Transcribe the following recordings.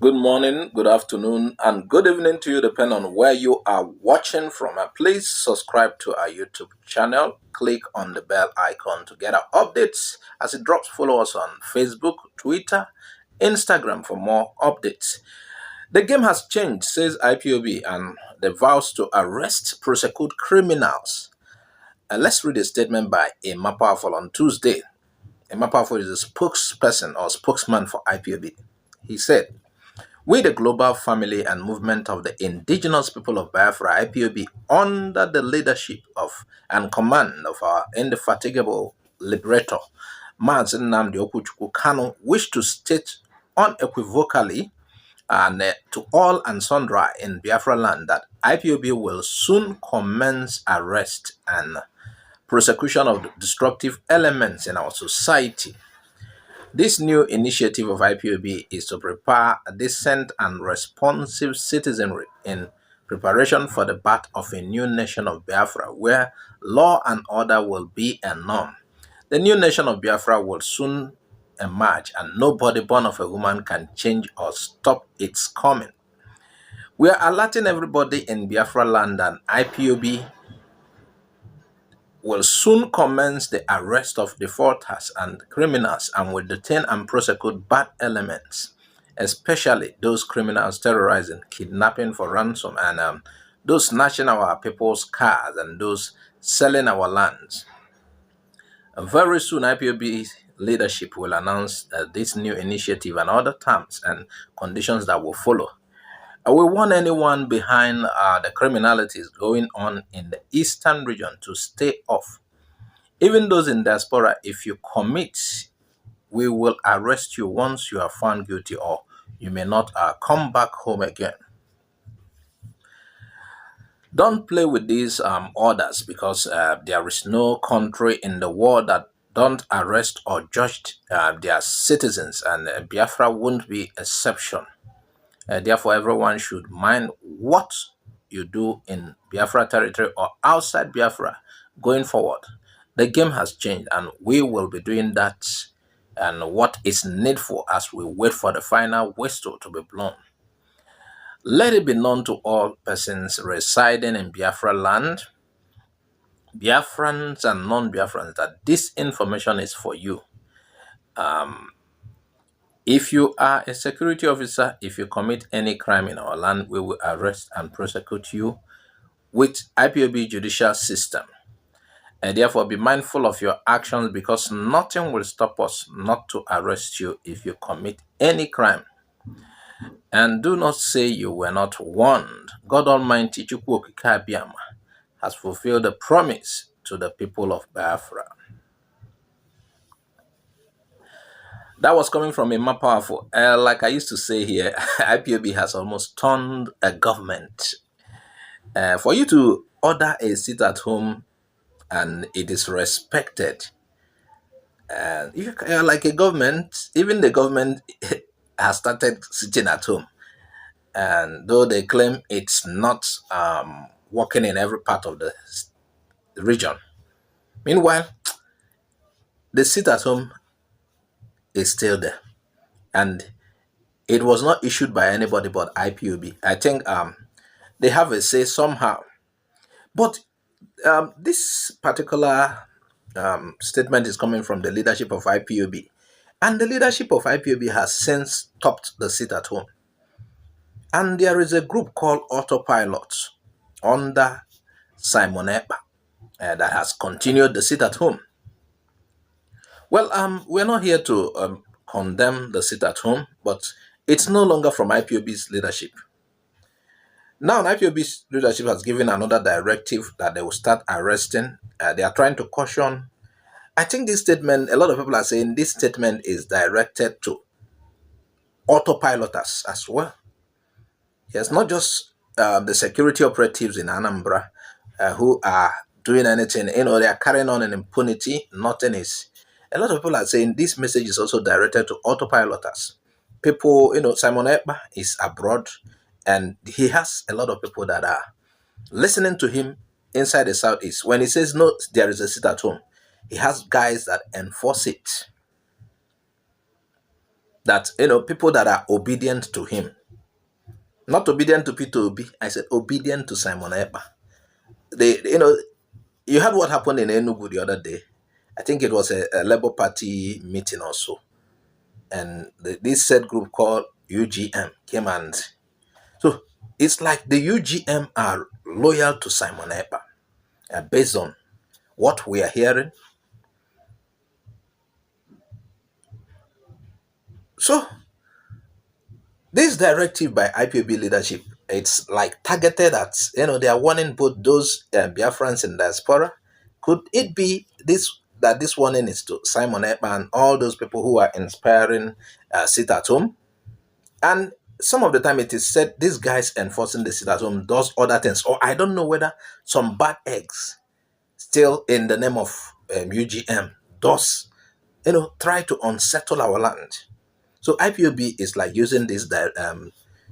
Good morning, good afternoon, and good evening to you, depending on where you are watching from. And please subscribe to our YouTube channel. Click on the bell icon to get our updates as it drops. Follow us on Facebook, Twitter, Instagram for more updates. The game has changed, says IPOB, and they vows to arrest, prosecute criminals. And let's read a statement by Emma Powerful on Tuesday. Emma Powerful is a spokesperson or spokesman for IPOB. He said, "We, the global family and movement of the indigenous people of Biafra, IPOB, under the leadership of and command of our indefatigable liberator, Mazi Nnamdi Okwuchukwu Kanu, wish to state unequivocally and to all and sundry in Biafra land that IPOB will soon commence arrest and prosecution of destructive elements in our society. This new initiative of IPOB is to prepare a decent and responsive citizenry in preparation for the birth of a new nation of Biafra where law and order will be a norm. The new nation of Biafra will soon emerge and nobody born of a woman can change or stop its coming. We are alerting everybody in Biafra land and IPOB will soon commence the arrest of defaulters and criminals and will detain and prosecute bad elements, especially those criminals terrorizing, kidnapping for ransom, and those snatching our people's cars and those selling our lands. Very soon, IPOB's leadership will announce this new initiative and other terms and conditions that will follow. We want anyone behind the criminalities going on in the eastern region to stay off. Even those in diaspora, if you commit, we will arrest you once you are found guilty or you may not come back home again. Don't play with these orders because there is no country in the world that don't arrest or judge their citizens, and Biafra won't be exception. Therefore, everyone should mind what you do in Biafra territory or outside Biafra going forward. The game has changed, and we will be doing that and what is needful as we wait for the final whistle to be blown. Let it be known to all persons residing in Biafra land, Biafrans and non-Biafrans, that this information is for you. If you are a security officer, if you commit any crime in our land, we will arrest and prosecute you with IPOB judicial system. And therefore, be mindful of your actions because nothing will stop us not to arrest you if you commit any crime. And do not say you were not warned. God Almighty, Chukwu Okike Abiyama, has fulfilled the promise to the people of Biafra. That was coming from Emma Powerful. Like I used to say here, IPOB has almost turned a government. For you to order a seat at home and it is respected, and if you are like a government, even the government has started sitting at home. And though they claim it's not working in every part of the region, meanwhile, the sit at home is still there. And it was not issued by anybody but IPOB. I think they have a say somehow. But this particular statement is coming from the leadership of IPOB. And the leadership of IPOB has since topped the sit at home. And there is a group called Autopilot under Simon Ekpa that has continued the sit at home. Well, we're not here to condemn the sit at home, but it's no longer from IPOB's leadership. Now, IPOB's leadership has given another directive that they will start arresting. They are trying to caution. I think this statement, a lot of people are saying this statement is directed to autopiloters as well. Yes, not just the security operatives in Anambra who are doing anything. They are carrying on in impunity. Nothing is. A lot of people are saying this message is also directed to autopiloters. People, Simon Ekpa is abroad and he has a lot of people that are listening to him inside the Southeast. When he says, no, there is a sit at home, he has guys that enforce it. that, people that are obedient to him, not obedient to Peter Obi. I said obedient to Simon Ekpa. They, you heard what happened in Enugu the other day. I think it was a Labour Party meeting also, and this said group called UGM came, and so it's like the UGM are loyal to Simon Ekpa, based on what we are hearing. So this directive by IPOB leadership, it's like targeted at, they are warning both those Biafrans in diaspora. Could it be this warning is to Simon Ekpa and all those people who are inspiring sit at home? And some of the time it is said these guys enforcing the sit at home does other things, or I don't know whether some bad eggs still in the name of UGM does, try to unsettle our land. So IPOB is like using this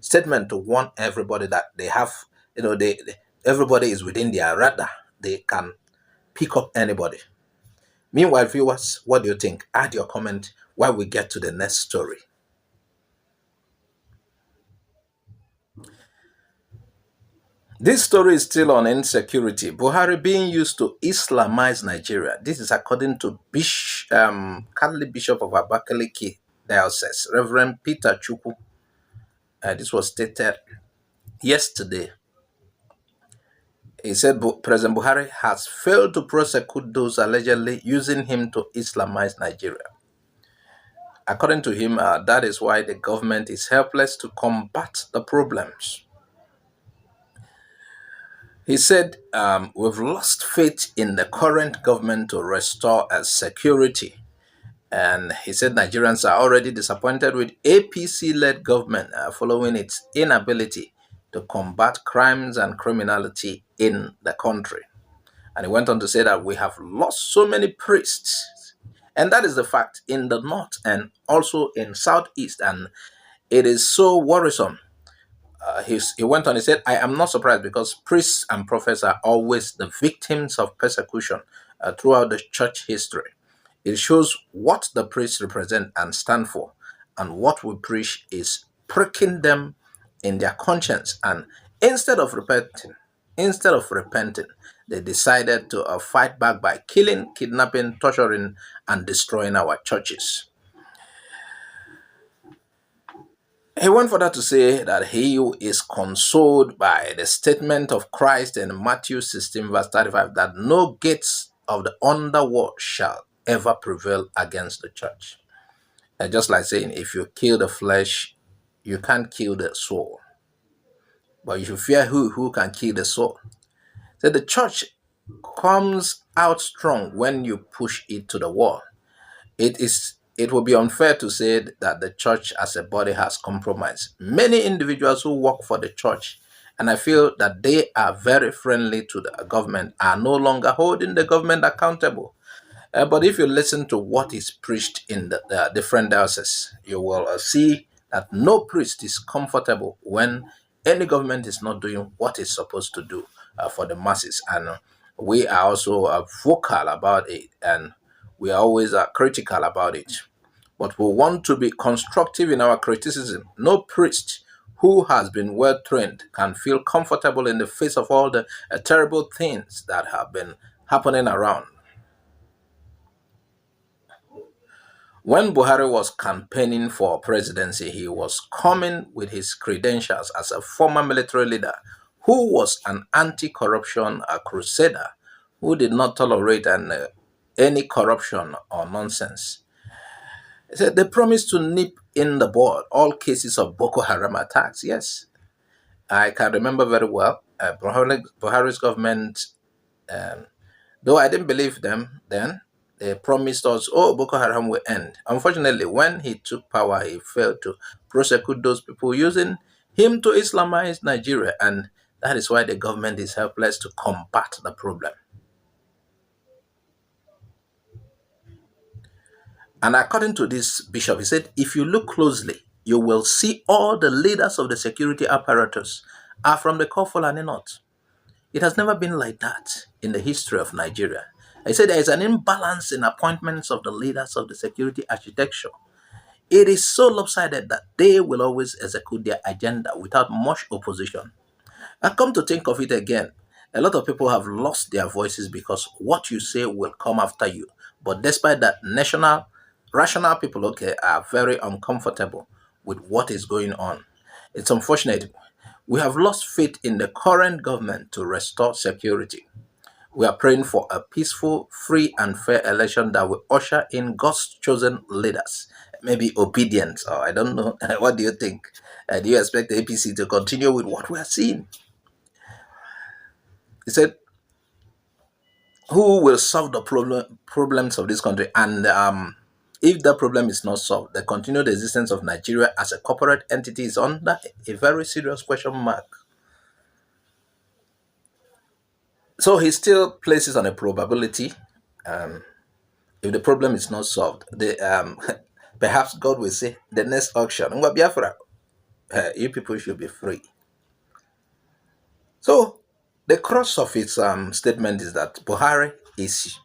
statement to warn everybody that they have, everybody is within their radar. They can pick up anybody. Meanwhile, viewers, what do you think? Add your comment while we get to the next story. This story is still on insecurity. Buhari being used to Islamize Nigeria. This is according to Catholic Bishop of Abakaliki Diocese, Reverend Peter Chukwu. This was stated yesterday. He said President Buhari has failed to prosecute those allegedly using him to Islamize Nigeria. According to him, that is why the government is helpless to combat the problems. He said, we've lost faith in the current government to restore security. And he said Nigerians are already disappointed with APC-led government following its inability to combat crimes and criminality in the country. And he went on to say that we have lost so many priests. And that is the fact in the north and also in southeast. And it is so worrisome. He went on, he said, I am not surprised because priests and prophets are always the victims of persecution throughout the church history. It shows what the priests represent and stand for. And what we preach is pricking them in their conscience. And instead of repenting, they decided to fight back by killing, kidnapping, torturing, and destroying our churches. He went further to say that he who is consoled by the statement of Christ in Matthew 16, verse 35, that no gates of the underworld shall ever prevail against the church. Just like saying, if you kill the flesh, you can't kill the soul. But if you fear who can kill the soul? So the church comes out strong when you push it to the wall. It will be unfair to say that the church as a body has compromised. Many individuals who work for the church, and I feel that they are very friendly to the government, are no longer holding the government accountable. But if you listen to what is preached in the different dioceses, you will see that no priest is comfortable when any government is not doing what it's supposed to do for the masses. And we are also vocal about it, and we are always critical about it. But we want to be constructive in our criticism. No priest who has been well trained can feel comfortable in the face of all the terrible things that have been happening around. When Buhari was campaigning for presidency, he was coming with his credentials as a former military leader who was an anti-corruption crusader who did not tolerate any corruption or nonsense. He said they promised to nip in the bud all cases of Boko Haram attacks. Yes, I can remember very well. Buhari's government, though I didn't believe them then, they promised us, oh, Boko Haram will end. Unfortunately, when he took power, he failed to prosecute those people using him to Islamize Nigeria. And that is why the government is helpless to combat the problem. And according to this bishop, he said, if you look closely, you will see all the leaders of the security apparatus are from the Kofol North. It has never been like that in the history of Nigeria. He said there is an imbalance in appointments of the leaders of the security architecture. It is so lopsided that they will always execute their agenda without much opposition. And come to think of it again, a lot of people have lost their voices because what you say will come after you. But despite that, rational people, okay, are very uncomfortable with what is going on. It's unfortunate. We have lost faith in the current government to restore security. We are praying for a peaceful, free, and fair election that will usher in God's chosen leaders. Maybe obedient, or I don't know. What do you think? Do you expect the APC to continue with what we are seeing? He said, who will solve the problems of this country? And if that problem is not solved, the continued existence of Nigeria as a corporate entity is under a very serious question mark. So he still places on a probability. If the problem is not solved, perhaps God will say the next auction, Ngwa Biafra, you people should be free. So the crux of its statement is that Buhari is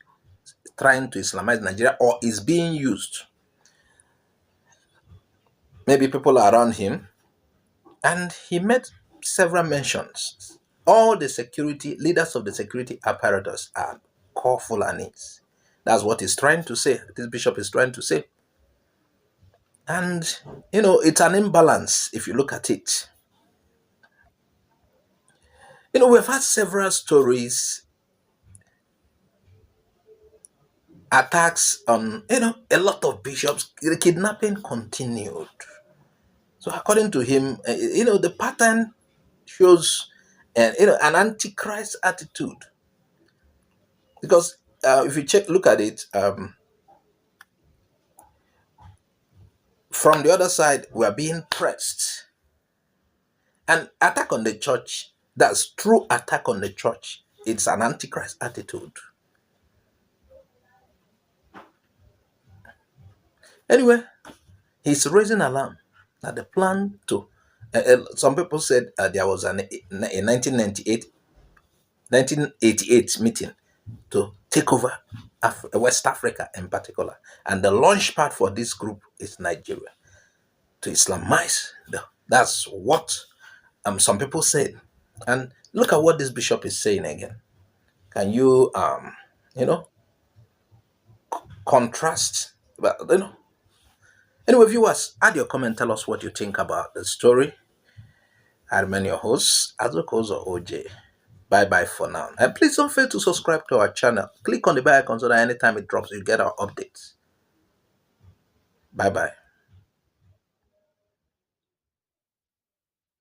trying to Islamize Nigeria or is being used. Maybe people around him, and he made several mentions. All the security leaders of the security apparatus are core Fulanis. That's what he's trying to say. This bishop is trying to say. And, it's an imbalance if you look at it. We've had several stories, attacks on, a lot of bishops. The kidnapping continued. So according to him, the pattern shows, an antichrist attitude. Because if you look at it, from the other side, we are being pressed. An attack on the church, that's true attack on the church. It's an antichrist attitude. Anyway, he's raising alarm that the plan to, some people said there was a 1988 meeting to take over West Africa in particular. And the launch pad for this group is Nigeria, to Islamize. That's what some people said. And look at what this bishop is saying again. Can you, contrast? But, Anyway, viewers, add your comment. Tell us what you think about the story. I remain your host, Azukozo OJ. Bye bye for now. And please don't fail to subscribe to our channel. Click on the bell icon so that anytime it drops, you get our updates. Bye bye.